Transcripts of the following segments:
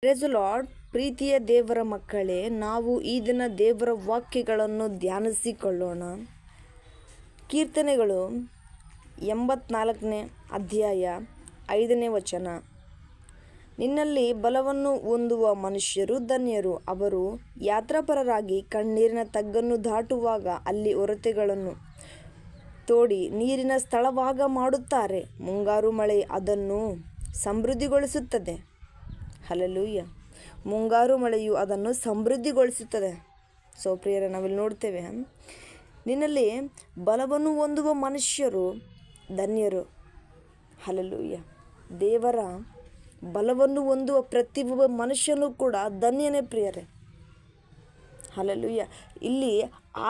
Praise lord. ಪ್ರೀತಿಯ ದೇವರ ಮಕ್ಕಳೇ, ನಾವು ಈ ದಿನ ದೇವರ ವಾಕ್ಯಗಳನ್ನು ಧ್ಯಾನಿಸಿಕೊಳ್ಳೋಣ. ಕೀರ್ತನೆಗಳು 84ನೇ ಅಧ್ಯಾಯ 5ನೇ ವಚನ. ನಿನ್ನಲ್ಲಿ ಬಲವನ್ನು ಹೊಂದುವ ಮನುಷ್ಯರು ಧನ್ಯರು, ಅವರು ಯಾತ್ರಾಪರರಾಗಿ ಕಣ್ಣೀರಿನ ತಗ್ಗನ್ನು ದಾಟುವಾಗ ಅಲ್ಲಿ ಒರತೆಗಳನ್ನು ತೋಡಿ ನೀರಿನ ಸ್ಥಳವಾಗ ಮಾಡುತ್ತಾರೆ. ಮುಂಗಾರು ಮಳೆ ಅದನ್ನು ಸಮೃದ್ಧಿಗೊಳಿಸುತ್ತದೆ. ಹಲ್ಲೆಲೂಯಾ. ಮುಂಗಾರು ಮಳೆಯು ಅದನ್ನು ಸಮೃದ್ಧಿಗೊಳಿಸುತ್ತದೆ. ಪ್ರಿಯರೇ, ನಾವಿಲ್ಲಿ ನೋಡ್ತೇವೆ, ನಿನ್ನಲ್ಲಿ ಬಲವನ್ನು ಹೊಂದುವ ಮನುಷ್ಯರು ಧನ್ಯರು. ಹಲ್ಲೆಲೂಯಾ. ದೇವರ ಬಲವನ್ನು ಹೊಂದುವ ಪ್ರತಿಯೊಬ್ಬ ಮನುಷ್ಯನೂ ಕೂಡ ಧನ್ಯನೇ ಪ್ರಿಯರೇ. ಹಲ್ಲೆಲೂಯಾ. ಇಲ್ಲಿ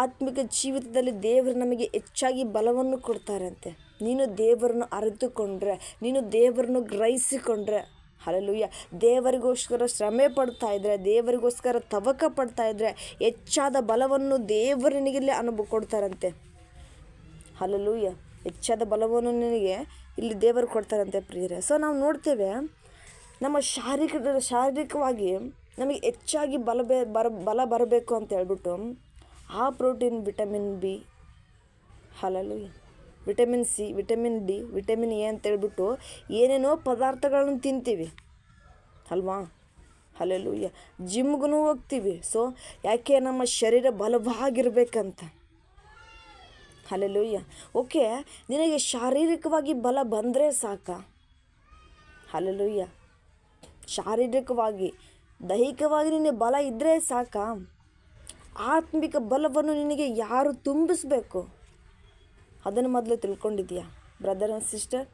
ಆತ್ಮಿಕ ಜೀವಿತದಲ್ಲಿ ದೇವರು ನಮಗೆ ಹೆಚ್ಚಾಗಿ ಬಲವನ್ನು ಕೊಡ್ತಾರಂತೆ. ನೀನು ದೇವರನ್ನು ಅರಿತುಕೊಂಡ್ರೆ, ನೀನು ದೇವರನ್ನು ಗ್ರಹಿಸಿಕೊಂಡ್ರೆ, ಹಲ್ಲೆಲೂಯಾ, ದೇವರಿಗೋಸ್ಕರ ಶ್ರಮೆ ಪಡ್ತಾ ಇದ್ದರೆ, ದೇವರಿಗೋಸ್ಕರ ತವಕ ಪಡ್ತಾ ಇದ್ದರೆ ಹೆಚ್ಚಾದ ಬಲವನ್ನು ದೇವರು ನಿನಗಿಲ್ಲಿ ಅನುಭವ ಕೊಡ್ತಾರಂತೆ. ಹಲ್ಲೆಲೂಯಾ. ಹೆಚ್ಚಾದ ಬಲವನ್ನು ನಿನಗೆ ಇಲ್ಲಿ ದೇವರು ಕೊಡ್ತಾರಂತೆ ಪ್ರಿಯರೇ. ನಾವು ನೋಡ್ತೇವೆ, ನಮ್ಮ ಶಾರೀರಿಕವಾಗಿ ನಮಗೆ ಹೆಚ್ಚಾಗಿ ಬಲ ಬರಬೇಕು ಅಂತ ಹೇಳ್ಬಿಟ್ಟು ಆ protein, vitamin B, hallelujah, vitamin C, vitamin D, vitamin A ಅಂತೇಳ್ಬಿಟ್ಟು ಏನೇನೋ ಪದಾರ್ಥಗಳನ್ನು ತಿಂತೀವಿ ಅಲ್ವಾ. ಹಲ್ಲೆಲೂಯಾ. ಜಿಮ್ಗೂ ಹೋಗ್ತೀವಿ. ಯಾಕೆ? ನಮ್ಮ ಶರೀರ ಬಲವಾಗಿರ್ಬೇಕಂತ. ಹಲ್ಲೆಲೂಯಾ. ಓಕೆ, ನಿನಗೆ ಶಾರೀರಿಕವಾಗಿ ಬಲ ಬಂದರೆ ಸಾಕ. ಹಲ್ಲೆಲೂಯಾ. ಶಾರೀರಿಕವಾಗಿ, ದೈಹಿಕವಾಗಿ ನಿನಗೆ ಬಲ ಇದ್ದರೆ ಸಾಕ. ಆತ್ಮಿಕ ಬಲವನ್ನು ನಿನಗೆ ಯಾರು ತುಂಬಿಸ್ಬೇಕು? ಅದನ್ನು ಮೊದಲು ತಿಳ್ಕೊಂಡಿದ್ದೀಯಾ ಬ್ರದರ್ ಆ್ಯಂಡ್ ಸಿಸ್ಟರ್?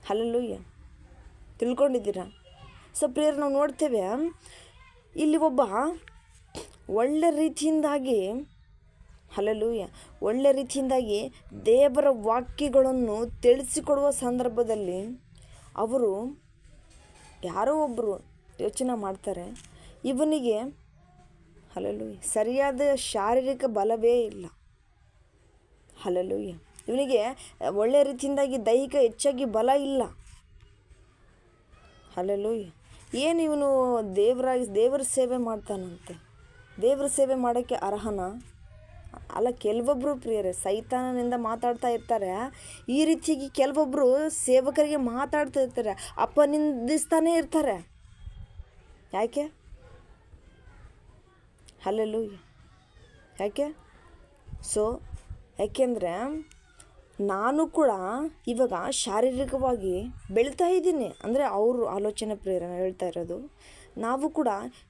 ಹಲ್ಲೆಲೂಯಾ. ತಿಳ್ಕೊಂಡಿದ್ದೀರಾ? ಪ್ರಿಯರು, ನಾವು ನೋಡ್ತೇವೆ, ಇಲ್ಲಿ ಒಬ್ಬ ಒಳ್ಳೆ ರೀತಿಯಿಂದಾಗಿ, ಹಲ್ಲೆಲೂಯಾ, ಒಳ್ಳೆ ರೀತಿಯಿಂದಾಗಿ ದೇವರ ವಾಕ್ಯಗಳನ್ನು ತಿಳಿಸಿಕೊಡುವ ಸಂದರ್ಭದಲ್ಲಿ ಅವರು ಯಾರೋ ಒಬ್ಬರು ಯೋಚನೆ ಮಾಡ್ತಾರೆ, ಇವನಿಗೆ ಹಲ್ಲೆಲೂಯಾ ಸರಿಯಾದ ಶಾರೀರಿಕ ಬಲವೇ ಇಲ್ಲ. ಹಲ್ಲೆಲೂಯಾ. ಇವನಿಗೆ ಒಳ್ಳೆಯ ರೀತಿಯಿಂದಾಗಿ ದೈಹಿಕ ಹೆಚ್ಚಾಗಿ ಬಲ ಇಲ್ಲ. ಹಲ್ಲೆಲೂಯಾ. ಏನು ಇವನು ದೇವರ ಸೇವೆ ಮಾಡ್ತಾನಂತೆ? ದೇವರ ಸೇವೆ ಮಾಡೋಕ್ಕೆ ಅರ್ಹನ ಅಲ್ಲ. ಕೆಲವೊಬ್ಬರು ಪ್ರಿಯರೇ ಸೈತಾನನಿಂದ ಮಾತಾಡ್ತಾ ಇರ್ತಾರೆ. ಈ ರೀತಿಯಾಗಿ ಕೆಲವೊಬ್ಬರು ಸೇವಕರಿಗೆ ಮಾತಾಡ್ತಾ ಇರ್ತಾರೆ, ಅಪನಿಂದಿಸ್ತಾನೇ ಇರ್ತಾರೆ. ಯಾಕೆ? ಹಲ್ಲೆಲೂಯಾ. ಯಾಕೆ? ಯಾಕೆಂದರೆ ನಾನು ಕೂಡ ಇವಾಗ ಶಾರೀರಿಕವಾಗಿ ಬೆಳೀತಾ ಇದ್ದೀನಿ ಅಂದರೆ ಅವರು ಆಲೋಚನೆ ಪ್ರೇರಣೆ ಹೇಳ್ತಾ ಇರೋದು. ನಾವು ಕೂಡ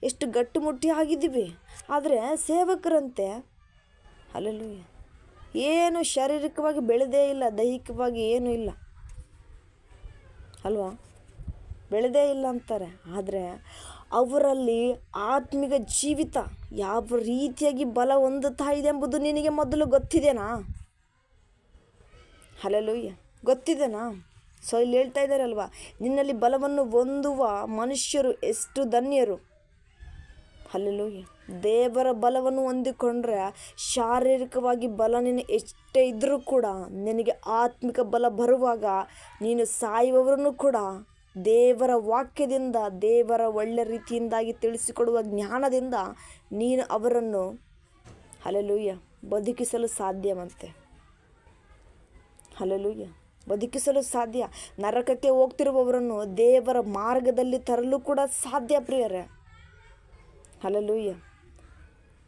ಎಷ್ಟು ಗಟ್ಟುಮುಟ್ಟಿ ಆಗಿದ್ದೀವಿ, ಆದರೆ ಸೇವಕರಂತೆ ಹಲ್ಲೆಲೂಯಾ ಏನು ಶಾರೀರಿಕವಾಗಿ ಬೆಳೆದೇ ಇಲ್ಲ, ದೈಹಿಕವಾಗಿ ಏನೂ ಇಲ್ಲ ಅಲ್ವಾ, ಬೆಳೆದೇ ಇಲ್ಲ ಅಂತಾರೆ. ಆದರೆ ಅವರಲ್ಲಿ ಆತ್ಮಿಕ ಜೀವಿತ ಯಾವ ರೀತಿಯಾಗಿ ಬಲ ಹೊಂದುತ್ತಾ ಇದೆ ಎಂಬುದು ನಿನಗೆ ಮೊದಲು ಗೊತ್ತಿದೆನಾ? ಹಲ್ಲೆಲೂಯಾ. ಗೊತ್ತಿದೆನಾ? ಇಲ್ಲಿ ಹೇಳ್ತಾ ಇದ್ದಾರಲ್ವ, ನಿನ್ನಲ್ಲಿ ಬಲವನ್ನು ಹೊಂದುವ ಮನುಷ್ಯರು ಎಷ್ಟು ಧನ್ಯರು. ಹಲ್ಲೆಲೂಯಾ. ದೇವರ ಬಲವನ್ನು ಹೊಂದಿಕೊಂಡ್ರೆ ಶಾರೀರಿಕವಾಗಿ ಬಲ ನಿನ್ನ ಎಷ್ಟೇ ಇದ್ದರೂ ಕೂಡ ನಿನಗೆ ಆತ್ಮಿಕ ಬಲ ಬರುವಾಗ ನೀನು ಸಾಯುವವರನ್ನು ಕೂಡ ದೇವರ ವಾಕ್ಯದಿಂದ, ದೇವರ ಒಳ್ಳೆ ರೀತಿಯಿಂದಾಗಿ ತಿಳಿಸಿಕೊಡುವ ಜ್ಞಾನದಿಂದ ನೀನು ಅವರನ್ನು ಹಲ್ಲೆಲೂಯಾ ಬದುಕಿಸಲು ಸಾಧ್ಯವಂತೆ. ಹಲ್ಲೆಲೂಯಾ. ಬದುಕಿಸಲು ಸಾಧ್ಯ. ನರಕಕ್ಕೆ ಹೋಗ್ತಿರುವವರನ್ನು ದೇವರ ಮಾರ್ಗದಲ್ಲಿ ತರಲು ಕೂಡ ಸಾಧ್ಯ ಪ್ರಿಯರೇ. ಹಲ್ಲೆಲೂಯಾ.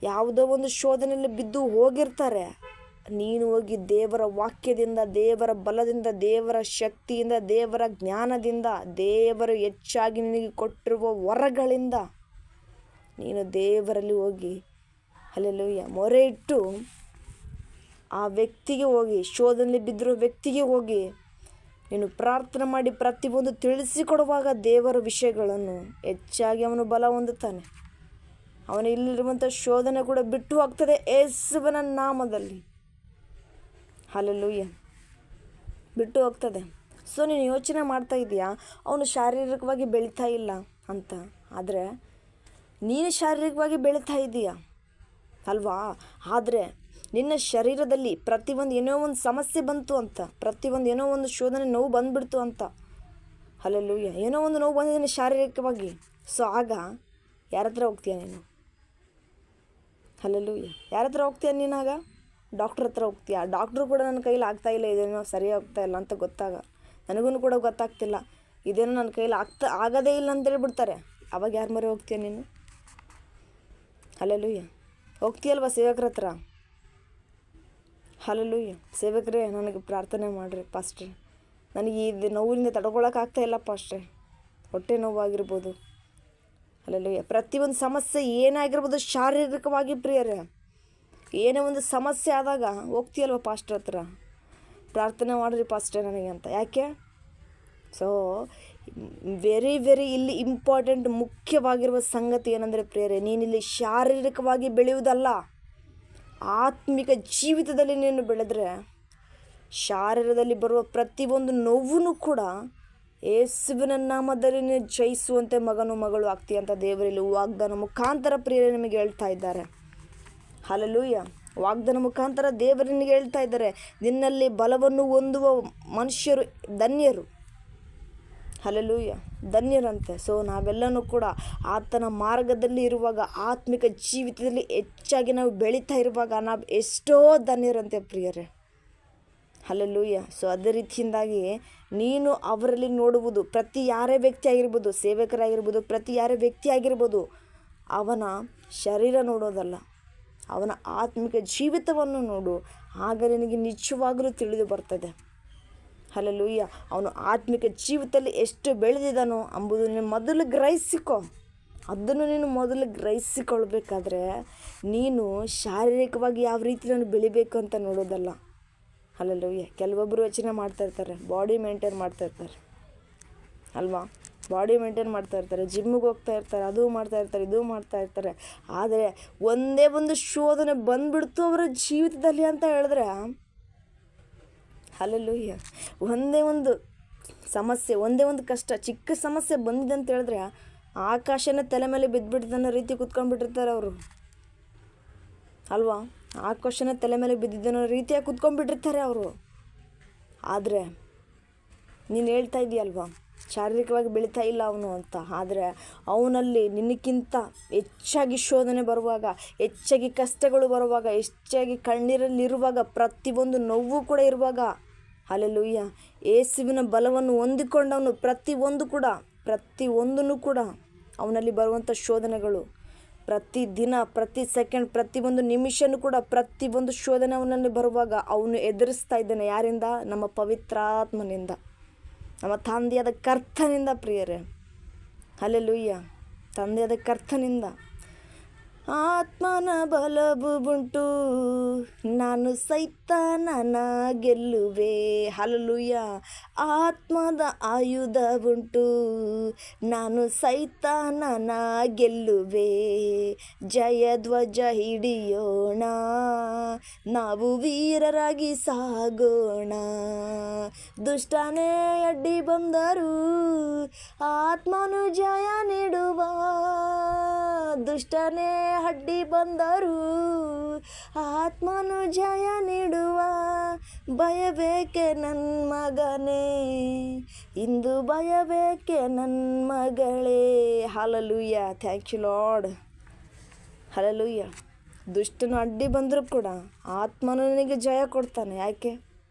ಯಾವುದೋ ಒಂದು ಶೋಧನೆಯಲ್ಲಿ ಬಿದ್ದು ಹೋಗಿರ್ತಾರೆ. ನೀನು ಹೋಗಿ ದೇವರ ವಾಕ್ಯದಿಂದ, ದೇವರ ಬಲದಿಂದ, ದೇವರ ಶಕ್ತಿಯಿಂದ, ದೇವರ ಜ್ಞಾನದಿಂದ, ದೇವರು ಹೆಚ್ಚಾಗಿ ನಿನಗೆ ಕೊಟ್ಟಿರುವ ವರಗಳಿಂದ ನೀನು ದೇವರಲ್ಲಿ ಹೋಗಿ ಹಲ್ಲೆಲೂಯಾ ಮೊರೆ ಇಟ್ಟು ಆ ವ್ಯಕ್ತಿಗೆ ಹೋಗಿ, ಶೋಧನೆಯಲ್ಲಿ ಬಿದ್ದಿರೋ ವ್ಯಕ್ತಿಗೆ ಹೋಗಿ ನೀನು ಪ್ರಾರ್ಥನೆ ಮಾಡಿ ಪ್ರತಿಯೊಂದು ತಿಳಿಸಿಕೊಡುವಾಗ ದೇವರ ವಿಷಯಗಳನ್ನು ಹೆಚ್ಚಾಗಿ ಅವನು ಬಲ ಹೊಂದುತ್ತಾನೆ. ಅವನು ಇಲ್ಲಿರುವಂಥ ಶೋಧನೆ ಕೂಡ ಬಿಟ್ಟು ಹೋಗ್ತದೆ ಯೇಸುವಿನ ನಾಮದಲ್ಲಿ. ಹಲ್ಲೆಲೂಯಾ. ಬಿಟ್ಟು ಹೋಗ್ತದೆ. ನೀನು ಯೋಚನೆ ಮಾಡ್ತಾ ಇದೀಯಾ ಅವನು ಶಾರೀರಿಕವಾಗಿ ಬೆಳೀತಾ ಇಲ್ಲ ಅಂತ. ಆದರೆ ನೀನು ಶಾರೀರಿಕವಾಗಿ ಬೆಳೀತಾ ಇದ್ದೀಯಾ ಅಲ್ವಾ. ಆದರೆ ನಿನ್ನ ಶರೀರದಲ್ಲಿ ಪ್ರತಿಯೊಂದು ಏನೋ ಒಂದು ಸಮಸ್ಯೆ ಬಂತು ಅಂತ, ಪ್ರತಿಯೊಂದು ಏನೋ ಒಂದು ಶೋಧನೆ ನೋವು ಬಂದುಬಿಡ್ತು ಅಂತ, ಹಲ್ಲೆಲೂಯಾ. ಏನೋ ಒಂದು ನೋವು ಬಂದಿದ್ದೀನಿ ಶಾರೀರಿಕವಾಗಿ, ಸೊ ಆಗ ಯಾರ ಹತ್ರ ಹೋಗ್ತೀಯ ನೀನು? ಹಲ್ಲೆಲೂಯಾ. ಯಾರ ಹತ್ರ ಹೋಗ್ತೀಯ ನೀನಾಗ? ಡಾಕ್ಟ್ರ್ ಹತ್ರ ಹೋಗ್ತೀಯ. ಡಾಕ್ಟ್ರು ಕೂಡ ನನ್ನ ಕೈಲಿ ಆಗ್ತಾಯಿಲ್ಲ, ಇದೇನೋ ಸರಿಯಾಗಿ ಹೋಗ್ತಾಯಿಲ್ಲ ಅಂತ ಗೊತ್ತಾಗ, ನನಗೂ ಕೂಡ ಗೊತ್ತಾಗ್ತಿಲ್ಲ, ಇದೇನೋ ನನ್ನ ಕೈಲಿ ಆಗೋದೇ ಇಲ್ಲ ಅಂತೇಳಿ ಬಿಡ್ತಾರೆ. ಅವಾಗ ಯಾರ ಮೊರೆ ಹೋಗ್ತೀಯ ನೀನು? ಹಲ್ಲೆಲೂಯಾ. ಹೋಗ್ತೀಯಲ್ವ ಸೇವಕರ ಹತ್ರ? ಹಲ್ಲೆಲೂಯಾ. ಸೇವಕರೇ, ನನಗೆ ಪ್ರಾರ್ಥನೆ ಮಾಡಿರಿ ಪಾಸ್ಟ್ರೆ, ನನಗೆ ಇದು ನೋವಿಂದ ತಡ್ಕೊಳಕ್ಕಾಗ್ತಾಯಿಲ್ಲಪ್ಪ ಅಷ್ಟೇ. ಹೊಟ್ಟೆ ನೋವಾಗಿರ್ಬೋದು, ಹಲ್ಲೆಲೂಯಾ. ಪ್ರತಿಯೊಂದು ಸಮಸ್ಯೆ ಏನಾಗಿರ್ಬೋದು ಶಾರೀರಿಕವಾಗಿ ಪ್ರಿಯರೇ, ಏನೇ ಒಂದು ಸಮಸ್ಯೆ ಆದಾಗ ಹೋಗ್ತೀಯಲ್ವ ಪಾಸ್ಟ್ರ್ ಹತ್ರ, ಪ್ರಾರ್ಥನೆ ಮಾಡಿರಿ ಪಾಸ್ಟ್ರೆ ನನಗೆ ಅಂತ. ಯಾಕೆ? ಸೊ ವೆರಿ ಇಲ್ಲಿ ಇಂಪಾರ್ಟೆಂಟ್, ಮುಖ್ಯವಾಗಿರುವ ಸಂಗತಿ ಏನಂದರೆ ಪ್ರಿಯರೇ, ನೀನಿಲ್ಲಿ ಶಾರೀರಿಕವಾಗಿ ಬೆಳೆಯುವುದಲ್ಲ, ಆತ್ಮಿಕ ಜೀವಿತದಲ್ಲಿ ನೀನು ಬೆಳೆದ್ರೆ ಶಾರೀರದಲ್ಲಿ ಬರುವ ಪ್ರತಿಯೊಂದು ನೋವು ಕೂಡ ಯೇಸುವಿನ ನಾಮದಲ್ಲಿ ನೀನು ಜಯಿಸುವಂತೆ ಮಗನು ಮಗಳು ಆಗ್ತೀಯ ಅಂತ ದೇವರಲ್ಲಿ ವಾಗ್ದಾನ ಮುಖಾಂತರ ಪ್ರಿಯರೇ ನಿಮಗೆ ಹೇಳ್ತಾ ಇದ್ದಾರೆ. ಹಲ್ಲೆಲೂಯಾ. ವಾಗ್ದಾನ ಮುಖಾಂತರ ದೇವರು ನಿನಗೆ ಹೇಳ್ತಾ ಇದ್ದಾರೆ, ನಿನ್ನಲ್ಲಿ ಬಲವನ್ನು ಹೊಂದುವ ಮನುಷ್ಯರು ಧನ್ಯರು. ಹಲ್ಲೆಲೂಯಾ, ಧನ್ಯರಂತೆ. ಸೊ ನಾವೆಲ್ಲನೂ ಕೂಡ ಆತನ ಮಾರ್ಗದಲ್ಲಿ ಇರುವಾಗ, ಆತ್ಮಿಕ ಜೀವಿತದಲ್ಲಿ ಹೆಚ್ಚಾಗಿ ನಾವು ಬೆಳೀತಾ ಇರುವಾಗ ನಾವು ಎಷ್ಟೋ ಧನ್ಯರಂತೆ ಪ್ರಿಯರೇ. ಹಲ್ಲೆಲೂಯಾ. ಸೊ ಅದೇ ರೀತಿಯಿಂದಾಗಿ ನೀನು ಅವರಲ್ಲಿ ನೋಡುವುದು, ಪ್ರತಿ ಯಾರೇ ವ್ಯಕ್ತಿ ಆಗಿರ್ಬೋದು, ಸೇವಕರಾಗಿರ್ಬೋದು, ಪ್ರತಿ ಯಾರೇ ವ್ಯಕ್ತಿ ಆಗಿರ್ಬೋದು, ಅವನ ಶರೀರ ನೋಡೋದಲ್ಲ, ಅವನ ಆತ್ಮಿಕ ಜೀವಿತವನ್ನು ನೋಡು. ಆಗ ನಿನಗೆ ನಿಜವಾಗಲೂ ತಿಳಿದು ಬರ್ತದೆ. ಹಲ್ಲೆಲೂಯಾ. ಅವನು ಆತ್ಮಿಕ ಜೀವಿತದಲ್ಲಿ ಎಷ್ಟು ಬೆಳೆದಿದ್ದಾನೋ ಎಂಬುದು ನೀನು ಮೊದಲು ಗ್ರಹಿಸಿಕೊ. ಅದನ್ನು ನೀನು ಮೊದಲು ಗ್ರಹಿಸಿಕೊಳ್ಬೇಕಾದ್ರೆ ನೀನು ಶಾರೀರಿಕವಾಗಿ ಯಾವ ರೀತಿ ನಾನು ಬೆಳಿಬೇಕು ಅಂತ ನೋಡೋದಲ್ಲ. ಹಲ್ಲೆಲೂಯಾ. ಕೆಲವೊಬ್ಬರು ಯೋಚನೆ ಮಾಡ್ತಾಯಿರ್ತಾರೆ, ಬಾಡಿ ಮೇಂಟೈನ್ ಮಾಡ್ತಾಯಿರ್ತಾರೆ ಅಲ್ವಾ, ಬಾಡಿ ಮೇಂಟೈನ್ ಮಾಡ್ತಾಯಿರ್ತಾರೆ, ಜಿಮ್ಮಿಗೆ ಹೋಗ್ತಾ ಇರ್ತಾರೆ, ಅದು ಮಾಡ್ತಾಯಿರ್ತಾರೆ, ಇದು ಮಾಡ್ತಾಯಿರ್ತಾರೆ. ಆದರೆ ಒಂದೇ ಒಂದು ಶೋಧನೆ ಬಂದುಬಿಡ್ತು ಅವರ ಜೀವಿತದಲ್ಲಿ ಅಂತ ಹೇಳಿದ್ರೆ, ಹಲ್ಲೆಲೂಯಾ, ಒಂದೇ ಒಂದು ಸಮಸ್ಯೆ, ಒಂದೇ ಒಂದು ಕಷ್ಟ, ಚಿಕ್ಕ ಸಮಸ್ಯೆ ಬಂದಿದೆ ಅಂತ ಹೇಳಿದ್ರೆ ಆಕಾಶನೇ ತಲೆ ಮೇಲೆ ಬಿದ್ದುಬಿಟ್ಟಿದೆ ಅನ್ನೋ ರೀತಿ ಕುತ್ಕೊಂಡ್ಬಿಟ್ಟಿರ್ತಾರೆ ಅವರು ಅಲ್ವಾ. ಆಕಾಶನೇ ತಲೆ ಮೇಲೆ ಬಿದ್ದಿದ್ದ ಅನ್ನೋ ರೀತಿಯಾಗಿ ಕುತ್ಕೊಂಡ್ಬಿಟ್ಟಿರ್ತಾರೆ ಅವರು. ಆದರೆ ನೀನು ಹೇಳ್ತಾ ಇದೆಯಲ್ವಾ, ಶಾರೀರಿಕವಾಗಿ ಬೆಳೀತಾ ಇಲ್ಲ ಅವನು ಅಂತ. ಆದರೆ ಅವನಲ್ಲಿ ನಿನಕ್ಕಿಂತ ಹೆಚ್ಚಾಗಿ ಶೋಧನೆ ಬರುವಾಗ, ಹೆಚ್ಚಾಗಿ ಕಷ್ಟಗಳು ಬರುವಾಗ, ಹೆಚ್ಚಾಗಿ ಕಣ್ಣೀರಲ್ಲಿರುವಾಗ, ಪ್ರತಿಯೊಂದು ನೋವು ಕೂಡ ಇರುವಾಗ, ಹಲ್ಲೆಲೂಯಾ, ಯೇಸುವಿನ ಬಲವನ್ನು ಹೊಂದಿಕೊಂಡವನು ಪ್ರತಿಯೊಂದನ್ನು ಕೂಡ ಅವನಲ್ಲಿ ಬರುವಂಥ ಶೋಧನೆಗಳು, ಪ್ರತಿ ದಿನ, ಪ್ರತಿ ಸೆಕೆಂಡ್, ಪ್ರತಿಯೊಂದು ನಿಮಿಷನೂ ಕೂಡ ಪ್ರತಿಯೊಂದು ಶೋಧನೆ ಅವನಲ್ಲಿ ಬರುವಾಗ ಅವನು ಎದುರಿಸ್ತಾ ಇದ್ದಾನೆ. ಯಾರಿಂದ? ನಮ್ಮ ಪವಿತ್ರಾತ್ಮನಿಂದ, ನಮ್ಮ ತಂದೆಯಾದ ಕರ್ತನಿಂದ ಪ್ರಿಯರೇ. ಹಲ್ಲೆಲೂಯಾ. ತಂದೆಯಾದ ಕರ್ತನಿಂದ ಆತ್ಮನ ಬಲವು ಉಂಟು, ನಾನು ಸೈತಾನನ ಗೆಲ್ಲುವೆ. ಹಲ್ಲೆಲೂಯಾ. ಆತ್ಮದ ಆಯುಧ ಉಂಟು, ನಾನು ಸೈತಾನನ ಗೆಲ್ಲುವೆ. ಜಯಧ್ವಜ ಹಿಡಿಯೋಣ, ನಾವು ವೀರರಾಗಿ ಸಾಗೋಣ. ದುಷ್ಟನೇ ಅಡ್ಡಿ ಬಂದರು, ಆತ್ಮನು ಜಯ ನೀಡುವ. ದುಷ್ಟನೇ ಅಡ್ಡಿ ಬಂದರು, ಆತ್ಮನು ಜಯ ನೀಡುವ. ಭಯಬೇಕೆ ನನ್ನ ಮಗನೇ, ಇಂದು ಭಯಬೇಕೆ ನನ್ನ ಮಗಳೇ. Hallelujah. Thank you Lord. Hallelujah. ದುಷ್ಟನು ಅಡ್ಡಿ ಬಂದರೂ ಕೂಡ ಆತ್ಮನು ನಿನಗೆ ಜಯ ಕೊಡ್ತಾನೆ. ಯಾಕೆ?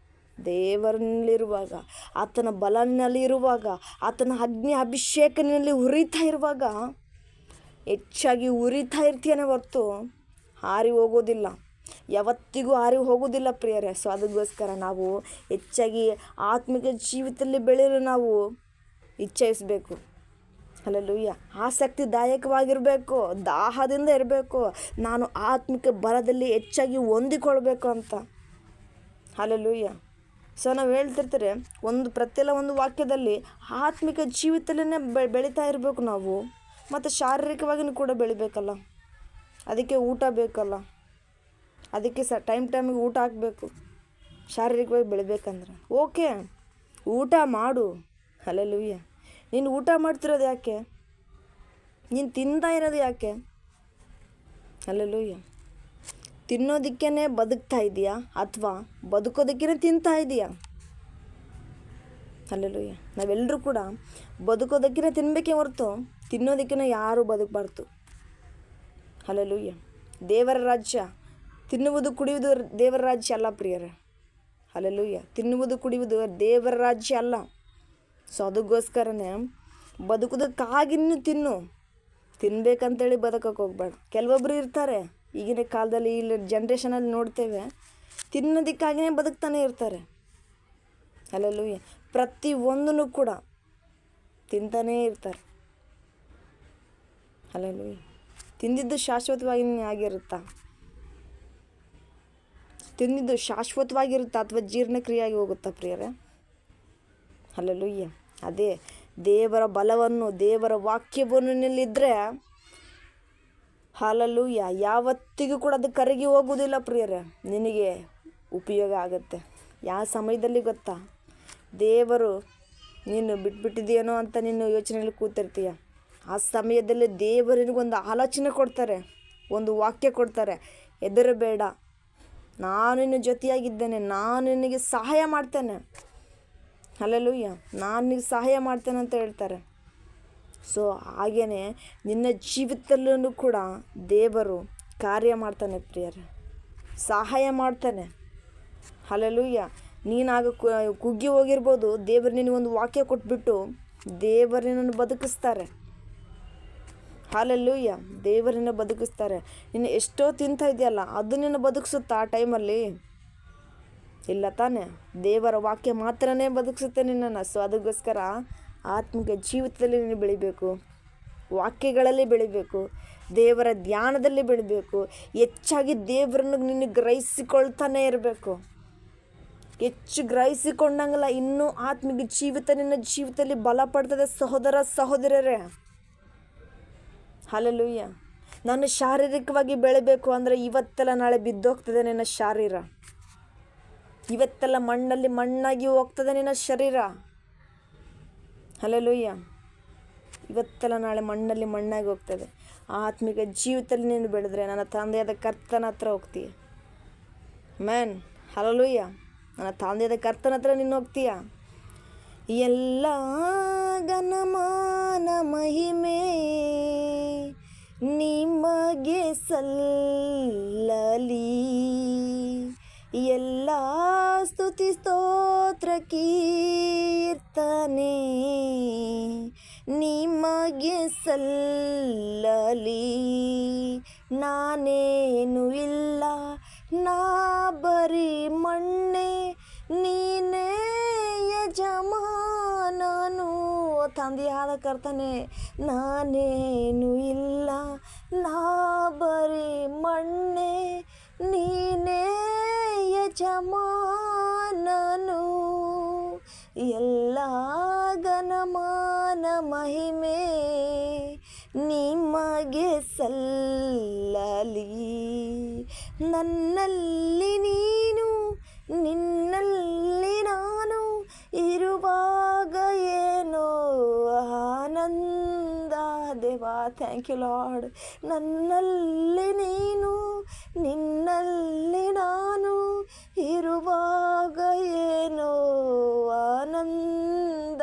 ದೇವರಲ್ಲಿರುವಾಗ, ಆತನ ಬಲನಲ್ಲಿರುವಾಗ, ಆತನ ಅಗ್ನಿ ಅಭಿಷೇಕನಲ್ಲಿ ಉರಿತಾ ಇರುವಾಗ ಹೆಚ್ಚಾಗಿ ಉರಿತಾ ಇರ್ತೀಯನೇ ಹೊರತು ಹಾರಿ ಹೋಗೋದಿಲ್ಲ, ಯಾವತ್ತಿಗೂ ಹಾರಿ ಹೋಗೋದಿಲ್ಲ ಪ್ರಿಯರೇ. ಸೊ ಅದಕ್ಕೋಸ್ಕರ ನಾವು ಹೆಚ್ಚಾಗಿ ಆತ್ಮಿಕ ಜೀವಿತದಲ್ಲಿ ಬೆಳೆಯಲು ನಾವು ಇಚ್ಛಿಸಬೇಕು. ಹಲ್ಲೆಲೂಯಾ. ಆಸಕ್ತಿದಾಯಕವಾಗಿರಬೇಕು, ದಾಹದಿಂದ ಇರಬೇಕು, ನಾನು ಆತ್ಮಿಕ ಬಲದಲ್ಲಿ ಹೆಚ್ಚಾಗಿ ಹೊಂದಿಕೊಳ್ಬೇಕು ಅಂತ. ಹಲ್ಲೆಲೂಯಾ. ಸೊ ನಾವು ಹೇಳ್ತಿರ್ತಾರೆ, ಪ್ರತಿಯೊಂದು ಒಂದು ವಾಕ್ಯದಲ್ಲಿ ಆತ್ಮಿಕ ಜೀವಿತದಲ್ಲೇ ಬೆಳೀತಾ ಇರಬೇಕು ನಾವು, ಮತ್ತು ಶಾರೀರಿಕವಾಗಿಯೂ ಕೂಡ ಬೆಳಿಬೇಕಲ್ಲ. ಅದಕ್ಕೆ ಊಟ ಬೇಕಲ್ಲ, ಅದಕ್ಕೆ ಟೈಮಿಗೆ ಊಟ ಹಾಕಬೇಕು. ಶಾರೀರಿಕವಾಗಿ ಬೆಳಿಬೇಕಂದ್ರೆ ಓಕೆ, ಊಟ ಮಾಡು. ಹಲ್ಲೆಲೂಯಾ. ನೀನು ಊಟ ಮಾಡ್ತಿರೋದು ಯಾಕೆ? ನೀನು ತಿಂತಾ ಇರೋದು ಯಾಕೆ? ಹಲ್ಲೆಲೂಯಾ. ತಿನ್ನೋದಕ್ಕೇ ಬದುಕ್ತಾ ಇದೆಯಾ ಅಥವಾ ಬದುಕೋದಕ್ಕೇ ತಿಂತಾ ಇದೆಯಾ? ಹಲ್ಲೆಲೂಯ್ಯ. ನಾವೆಲ್ಲರೂ ಕೂಡ ಬದುಕೋದಕ್ಕಿಂತ ತಿನ್ನಬೇಕೇ ಹೊರತು ತಿನ್ನೋದಕ್ಕಿಂತ ಯಾರೂ ಬದುಕಬಾರ್ದು. ಹಲ್ಲೆಲೂಯ್ಯ. ದೇವರ ರಾಜ್ಯ ತಿನ್ನುವುದು ಕುಡಿಯುವುದು ದೇವರ ರಾಜ್ಯ ಅಲ್ಲ ಪ್ರಿಯರೇ. ಹಲ್ಲೆಲೂಯ್ಯ. ತಿನ್ನುವುದು ಕುಡಿಯುವುದು ದೇವರ ರಾಜ್ಯ ಅಲ್ಲ. ಸೊ ಅದಕ್ಕೋಸ್ಕರನೇ ಬದುಕೋದಕ್ಕಾಗಿನ್ನೂ ತಿನ್ನಬೇಕಂತೇಳಿ ಬದುಕೋಕೆ ಹೋಗ್ಬೇಡ. ಕೆಲವೊಬ್ಬರು ಇರ್ತಾರೆ ಈಗಿನ ಕಾಲದಲ್ಲಿ, ಇಲ್ಲಿ ಜನ್ರೇಷನಲ್ಲಿ ನೋಡ್ತೇವೆ, ತಿನ್ನೋದಕ್ಕಾಗಿಯೇ ಬದುಕ್ತಾನೆ ಇರ್ತಾರೆ. ಹಲ್ಲೆಲೂಯ್ಯ. ಪ್ರತಿಯೊಂದನ್ನು ಕೂಡ ತಿಂತಾನೇ ಇರ್ತಾರೆ. ಹಲ್ಲೆಲೂಯ್ಯ. ತಿಂದಿದ್ದು ಶಾಶ್ವತವಾಗಿ ಆಗಿರುತ್ತಾ? ತಿಂದಿದ್ದು ಶಾಶ್ವತವಾಗಿರುತ್ತಾ ಅಥವಾ ಜೀರ್ಣಕ್ರಿಯೆಯಾಗಿ ಹೋಗುತ್ತಾ ಪ್ರಿಯರೇ? ಹಲ್ಲೆಲೂಯ್ಯ. ಅದೇ ದೇವರ ಬಲವನ್ನು, ದೇವರ ವಾಕ್ಯವನ್ನು ನಿಲ್ಲಿದ್ದರೆ ಹಲ್ಲೆಲೂಯ್ಯ, ಯಾವತ್ತಿಗೂ ಕೂಡ ಅದು ಕರಗಿ ಹೋಗುವುದಿಲ್ಲ ಪ್ರಿಯರೇ. ನಿನಗೆ ಉಪಯೋಗ ಆಗುತ್ತೆ. ಯಾವ ಸಮಯದಲ್ಲಿ ಗೊತ್ತಾ? ದೇವರು ನೀನು ಬಿಟ್ಬಿಟ್ಟಿದೆಯೇನೋ ಅಂತ ನೀನು ಯೋಚನೆಯಲ್ಲಿ ಕೂತಿರ್ತೀಯ. ಆ ಸಮಯದಲ್ಲಿ ದೇವರಿಗೊಂದು ಆಲೋಚನೆ ಕೊಡ್ತಾರೆ, ಒಂದು ವಾಕ್ಯ ಕೊಡ್ತಾರೆ. ಹೆದರಬೇಡ, ನಾನು ನಿನ್ನ ಜೊತೆಯಾಗಿದ್ದೇನೆ, ನಾನು ನಿನಗೆ ಸಹಾಯ ಮಾಡ್ತೇನೆ. ಹಲ್ಲೆಲೂಯ್ಯ. ನಾನು ನಿನಗೆ ಸಹಾಯ ಮಾಡ್ತೇನೆ ಅಂತ ಹೇಳ್ತಾರೆ. ಸೊ ಹಾಗೆಯೇ ನಿನ್ನ ಜೀವಿತದಲ್ಲೂ ಕೂಡ ದೇವರು ಕಾರ್ಯ ಮಾಡ್ತಾನೆ ಪ್ರಿಯರೇ, ಸಹಾಯ ಮಾಡ್ತಾನೆ. ಹಲ್ಲೆಲೂಯ್ಯ. ನೀನಾಗ ಕುಗ್ಗಿ ಹೋಗಿರ್ಬೋದು, ದೇವರು ನಿನಗೊಂದು ವಾಕ್ಯ ಕೊಟ್ಬಿಟ್ಟು ದೇವರು ನಿನ್ನನ್ನು ಬದುಕಿಸ್ತಾರೆ. ಹಲ್ಲೆಲೂಯ್ಯ. ದೇವರನ್ನ ಬದುಕಿಸ್ತಾರೆ. ನೀನು ಎಷ್ಟೋ ತಿಂತಾ ಇದೆಯಲ್ಲ, ಅದು ನಿನ್ನ ಬದುಕಿಸುತ್ತಾ ಆ ಟೈಮಲ್ಲಿ? ಇಲ್ಲ ತಾನೆ. ದೇವರ ವಾಕ್ಯ ಮಾತ್ರನೇ ಬದುಕಿಸುತ್ತೆ ನಿನ್ನನ್ನು. ಸೊ ಅದಕ್ಕೋಸ್ಕರ ಆತ್ಮಿಕ ಜೀವಿತದಲ್ಲಿ ನೀನು ಬೆಳಿಬೇಕು, ವಾಕ್ಯಗಳಲ್ಲಿ ಬೆಳಿಬೇಕು, ದೇವರ ಧ್ಯಾನದಲ್ಲಿ ಬೆಳಿಬೇಕು. ಹೆಚ್ಚಾಗಿ ದೇವರನ್ನು ನೀನು ಗ್ರಹಿಸಿಕೊಳ್ತಾನೆ ಇರಬೇಕು. ಹೆಚ್ಚು ಗ್ರಹಿಸಿಕೊಂಡಂಗಲ್ಲ ಇನ್ನೂ ಆತ್ಮಿಕ ಜೀವಿತ ನಿನ್ನ ಜೀವಿತದಲ್ಲಿ ಬಲಪಡ್ತದೆ ಸಹೋದರ ಸಹೋದರರೇ. ಹಲ್ಲೆಲೂಯ್ಯ. ನಾನು ಶಾರೀರಿಕವಾಗಿ ಬೆಳಿಬೇಕು ಅಂದರೆ ಇವತ್ತೆಲ್ಲ ನಾಳೆ ಬಿದ್ದೋಗ್ತದೆ ನಿನ್ನ ಶರೀರ. ಇವತ್ತೆಲ್ಲ ಮಣ್ಣಲ್ಲಿ ಮಣ್ಣಾಗಿ ಹೋಗ್ತದೆ ನಿನ್ನ ಶರೀರ. ಹಲ್ಲೆಲೂಯ್ಯ. ಇವತ್ತೆಲ್ಲ ನಾಳೆ ಮಣ್ಣಲ್ಲಿ ಮಣ್ಣಾಗಿ ಹೋಗ್ತದೆ. ಆತ್ಮಿಕ ಜೀವಿತದಲ್ಲಿ ನೀನು ಬೆಳೆದ್ರೆ ನನ್ನ ತಂದೆಯಾದ ಕರ್ತನ ಹತ್ರ ಹೋಗ್ತೀಯ. ಮ್ಯಾನ್. ಹಲ್ಲೆಲೂಯ್ಯ. ನನ್ನ ತಂದೆಯಾದ ಕರ್ತನ ಹತ್ರ ನೀನು ಹೋಗ್ತೀಯ. ಎಲ್ಲ ಘನಮಾನ ಮಹಿಮೆ ನಿಮಗೆ ಸಲ್ಲಲಿ, ಎಲ್ಲ ಸ್ತುತಿ ಸ್ತೋತ್ರ ಕೀರ್ತನೆ ನಿಮಗೆ ಸಲ್ಲಲಿ. ನಾನೇನು ಇಲ್ಲ, ನಾ ಬರೀ ಮಣ್ಣೆ, ನೀನೇ ಯಜಮಾನನು. ತಂದೆಯಾದ ಕರ್ತನೆ, ನಾನೇನು ಇಲ್ಲ, ನಾ ಬರೀ ಮಣ್ಣೆ, ನೀನೇ ಯಜಮಾನನು. ಎಲ್ಲ ಘನಮಾನ ಮಹಿಮೆ ನಿಮಗೆ ಸಲ್ಲಲಿ. ನನ್ನಲ್ಲಿ ನೀನು, ನಿನ್ನಲ್ಲಿ ನಾನು ಇರುವಾಗ ಏನೋ ಆನಂದ. ದೇವಾ, ಥ್ಯಾಂಕ್ ಯು ಲಾರ್ಡ್. ನನ್ನಲ್ಲಿ ನೀನು, ನಿನ್ನಲ್ಲಿ ನಾನು ಇರುವಾಗ ಏನೋ ಆನಂದ.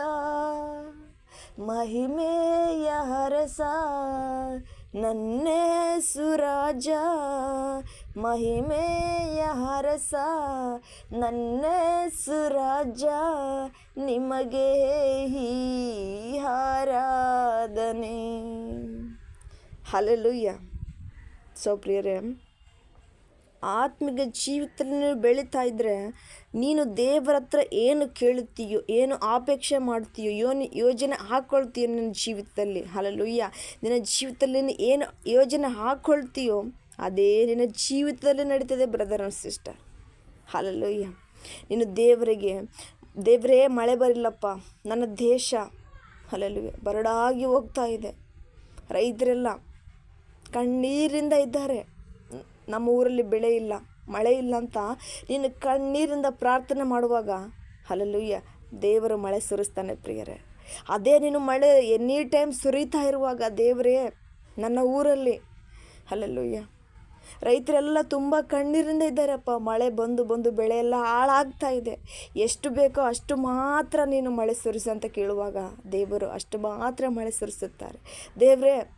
ಮಹಿಮೆಯ ಹರಸ ನನ್ನೇಸು ರಾಜ, ಮಹಿಮೆಯ ಹರಸ ನನ್ನೇಸು ರಾಜ, ನಿಮಗೆ ಈ ಆರಾಧನೆ. ಹಲ್ಲೆಲೂಯ್ಯ. ಸೊ ಪ್ರಿಯರೇ, ಆತ್ಮಿಕ ಜೀವಿತದಲ್ಲಿ ನೀನು ಬೆಳೀತಾ ಇದ್ದರೆ ನೀನು ದೇವರ ಹತ್ರ ಏನು ಕೇಳುತ್ತೀಯೋ, ಏನು ಅಪೇಕ್ಷೆ ಮಾಡ್ತೀಯೋ, ಯೋಜನೆ ಹಾಕ್ಕೊಳ್ತೀಯೋ ನಿನ್ನ ಜೀವಿತದಲ್ಲಿ. ಹಲ್ಲೆಲೂಯ್ಯ. ನಿನ್ನ ಜೀವಿತದಲ್ಲಿ ನೀನು ಏನು ಯೋಜನೆ ಹಾಕ್ಕೊಳ್ತೀಯೋ ಅದೇ ನಿನ್ನ ಜೀವಿತದಲ್ಲಿ ನಡೀತದೆ ಬ್ರದರ್ ಆ್ಯಂಡ್ ಸಿಸ್ಟರ್. ಹಲ್ಲೆಲೂಯ್ಯ. ನೀನು ದೇವರೇ ಮಳೆ ಬರಿಲ್ಲಪ್ಪ, ನನ್ನ ದೇಶ ಹಲ್ಲೆಲೂಯ್ಯ ಬರಡಾಗಿ ಹೋಗ್ತಾ ಇದೆ, ರೈತರೆಲ್ಲ ಕಣ್ಣೀರಿಂದ ಇದ್ದಾರೆ, ನಮ್ಮ ಊರಲ್ಲಿ ಬೆಳೆ ಇಲ್ಲ, ಮಳೆ ಇಲ್ಲ ಅಂತ ನೀನು ಕಣ್ಣೀರಿಂದ ಪ್ರಾರ್ಥನೆ ಮಾಡುವಾಗ ಹಲ್ಲೆಲೂಯ್ಯ ದೇವರು ಮಳೆ ಸುರಿಸ್ತಾನೆ ಪ್ರಿಯರೇ. ಅದೇ ನೀನು ಮಳೆ ಎನಿ ಟೈಮ್ ಸುರಿತಾ ಇರುವಾಗ, ದೇವರೇ ನನ್ನ ಊರಲ್ಲಿ ಹಲ್ಲೆಲೂಯ್ಯ ರೈತರೆಲ್ಲ ತುಂಬ ಕಣ್ಣೀರಿಂದ ಇದ್ದಾರಪ್ಪ. ಮಳೆ ಬಂದು ಬಂದು ಬೆಳೆ ಎಲ್ಲ ಹಾಳಾಗ್ತಾ ಇದೆ. ಎಷ್ಟು ಬೇಕೋ ಅಷ್ಟು ಮಾತ್ರ ನೀನು ಮಳೆ ಸುರಿಸು ಅಂತ ಕೇಳುವಾಗ ದೇವರು ಅಷ್ಟು ಮಾತ್ರ ಮಳೆ ಸುರಿಸುತ್ತಾರೆ. ದೇವರೇ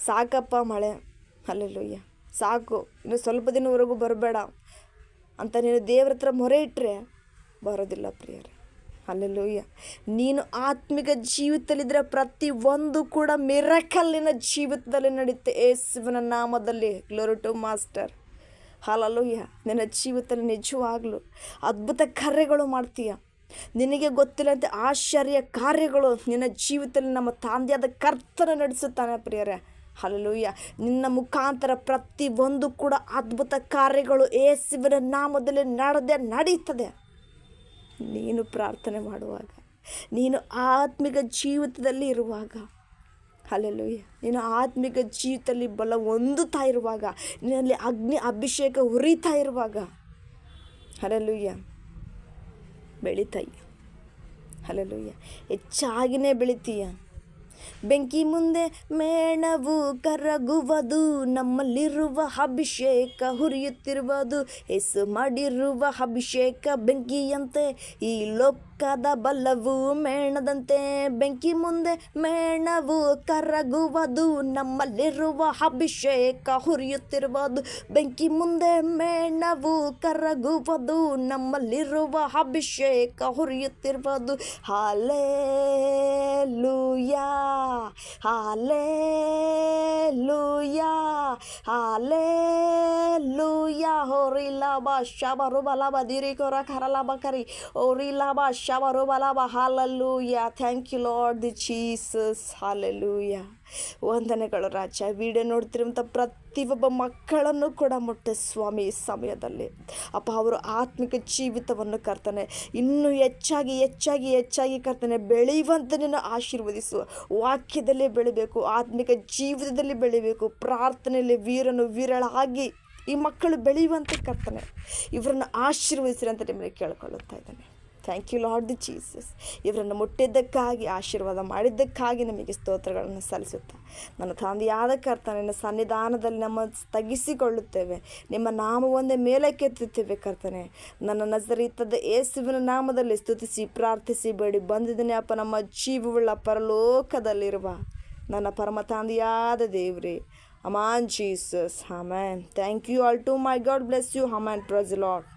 ಸಾಕಪ್ಪ ಮಳೆ, ಹಲ್ಲೆಲೂಯ್ಯ, ಸಾಕು, ಇನ್ನು ಸ್ವಲ್ಪ ದಿನವರೆಗೂ ಬರಬೇಡ ಅಂತ ನೀನು ದೇವ್ರ ಹತ್ರ ಮೊರೆ ಇಟ್ಟರೆ ಬರೋದಿಲ್ಲ ಪ್ರಿಯರೇ. ಹಲ್ಲೆಲೂಯ್ಯ. ನೀನು ಆತ್ಮಿಕ ಜೀವಿತದಲ್ಲಿದ್ದರೆ ಪ್ರತಿಯೊಂದು ಕೂಡ ಮಿರಕಲ್ಲಿನ ಜೀವಿತದಲ್ಲಿ ನಡೆಯುತ್ತೆ ಯೇಸುವಿನ ನಾಮದಲ್ಲಿ. Glory to master. ಹಲ್ಲೆಲೂಯ್ಯ. ನಿನ್ನ ಜೀವಿತದಲ್ಲಿ ನಿಜವಾಗಲೂ ಅದ್ಭುತ ಕಾರ್ಯಗಳು ಮಾಡ್ತೀಯ. ನಿನಗೆ ಗೊತ್ತಿಲ್ಲಂತೆ ಆಶ್ಚರ್ಯ ಕಾರ್ಯಗಳು ನಿನ್ನ ಜೀವಿತದಲ್ಲಿ ನಮ್ಮ ತಂದೆಯಾದ ಕರ್ತನ ನಡೆಸುತ್ತಾನೆ ಪ್ರಿಯರೇ. ಹಲ್ಲೆಲೂಯ್ಯ. ನಿನ್ನ ಮುಖಾಂತರ ಪ್ರತಿಯೊಂದು ಕೂಡ ಅದ್ಭುತ ಕಾರ್ಯಗಳು ಯೇಸುವಿನ ನಾಮದಲ್ಲಿ ನಡೀತದೆ. ನೀನು ಪ್ರಾರ್ಥನೆ ಮಾಡುವಾಗ, ನೀನು ಆತ್ಮಿಕ ಜೀವಿತದಲ್ಲಿ ಇರುವಾಗ, ಹಲ್ಲೆಲೂಯ್ಯ, ನೀನು ಆತ್ಮಿಕ ಜೀವಿತದಲ್ಲಿ ಬಲ ಹೊಂದುತ್ತಾ ಇರುವಾಗ, ನಿನ್ನಲ್ಲಿ ಅಗ್ನಿ ಅಭಿಷೇಕ ಉರಿತಾ ಇರುವಾಗ, ಹಲ್ಲೆಲೂಯ್ಯ, ಬೆಳಿತಾಯ. ಹಲ್ಲೆಲೂಯ್ಯ. ಹೆಚ್ಚಾಗಿನೇ ಬೆಳಿತೀಯ. ಬೆಂಕಿ ಮುಂದೆ ಮೇಣವು ಕರಗುವುದು, ನಮ್ಮಲ್ಲಿರುವ ಅಭಿಷೇಕ ಹುರಿಯುತ್ತಿರುವುದು. ಯೇಸು ಮಾಡಿರುವ ಅಭಿಷೇಕ ಬೆಂಕಿಯಂತೆ, ಈ ಲೋಕದ ಬಲವು ಮೇಣದಂತೆ. ಬೆಂಕಿ ಮುಂದೆ ಮೇಣವು ಕರಗುವುದು, ನಮ್ಮಲ್ಲಿರುವ ಅಭಿಷೇಕ ಹುರಿಯುತ್ತಿರುವುದು. ಬೆಂಕಿ ಮುಂದೆ ಮೇಣವು ಕರಗುವುದು, ನಮ್ಮಲ್ಲಿರುವ ಅಭಿಷೇಕ ಹುರಿಯುತ್ತಿರುವುದು. Hallelujah, hallelujah, hallelujah. ಹೋರಿಲಾಬ ಶಬರುಬಲಬ ದಿರಿಕೊರ ಕರಲಬ ಕರಿ ಓರಿಲಾಬ ಶಬರುಬಲಬ. Hallelujah. Thank you lord the Jesus. Hallelujah. ವಂದನೆಗಳು ರಾಜ. ವಿಡಿಯೋ ನೋಡ್ತಿರುವಂಥ ಪ್ರತಿಯೊಬ್ಬ ಮಕ್ಕಳನ್ನು ಕೂಡ ಮುಟ್ಟೆ ಸ್ವಾಮಿ ಈ ಸಮಯದಲ್ಲಿ. ಅಪ್ಪ, ಅವರು ಆತ್ಮಿಕ ಜೀವಿತವನ್ನು ಕರ್ತನೆ ಇನ್ನೂ ಹೆಚ್ಚಾಗಿ ಹೆಚ್ಚಾಗಿ ಹೆಚ್ಚಾಗಿ ಕರ್ತನೆ ಬೆಳೆಯುವಂತೆ ನಿನ್ನ ಆಶೀರ್ವದಿಸು. ವಾಕ್ಯದಲ್ಲೇ ಬೆಳಿಬೇಕು, ಆತ್ಮಿಕ ಜೀವಿತದಲ್ಲಿ ಬೆಳಿಬೇಕು, ಪ್ರಾರ್ಥನೆಯಲ್ಲಿ ವೀರಳಾಗಿ ಈ ಮಕ್ಕಳು ಬೆಳೆಯುವಂತೆ ಕರ್ತನೆ ಇವರನ್ನು ಆಶೀರ್ವದಿಸಿರಿ ಅಂತ ನಿಮ್ಮನ್ನು ಕೇಳ್ಕೊಳ್ಳುತ್ತಾ ಇದ್ದೇನೆ. Thank you lord the Jesus. ಇವರನ್ನು ಮುಟ್ಟಿದ್ದಕ್ಕಾಗಿ, ಆಶೀರ್ವಾದ ಮಾಡಿದ್ದಕ್ಕಾಗಿ ನಮಗೆ ಸ್ತೋತ್ರಗಳನ್ನು ಸಲ್ಲಿಸುತ್ತಾ ನನ್ನ ತಂದೆಯಾದ ಕರ್ತನೆ ನಿನ್ನ ಸನ್ನಿಧಾನದಲ್ಲಿ ನಮ್ಮ ತಗ್ಗಿಸಿಕೊಳ್ಳುತ್ತೇವೆ. ನಿಮ್ಮ ನಾಮವೊಂದೇ ಮೇಲಕ್ಕೆತ್ತುತ್ತೇವೆ ಕರ್ತನೆ. ನನ್ನ ನಜರೇತಿನ ಯೇಸುವಿನ ನಾಮದಲ್ಲಿ ಸ್ತುತಿಸಿ ಪ್ರಾರ್ಥಿಸಿ ಬೇಡಿ ಬಂದಿದ್ದೇನೆ ಅಪ್ಪ, ನಮ್ಮ ಜೀವವುಳ್ಳ ಪರಲೋಕದಲ್ಲಿರುವ ನನ್ನ ಪರಮ ತಂದೆಯಾದ ದೇವರೇ. Amen Jesus. Amen. Thank you all to my God bless you. Amen. Praise the lord.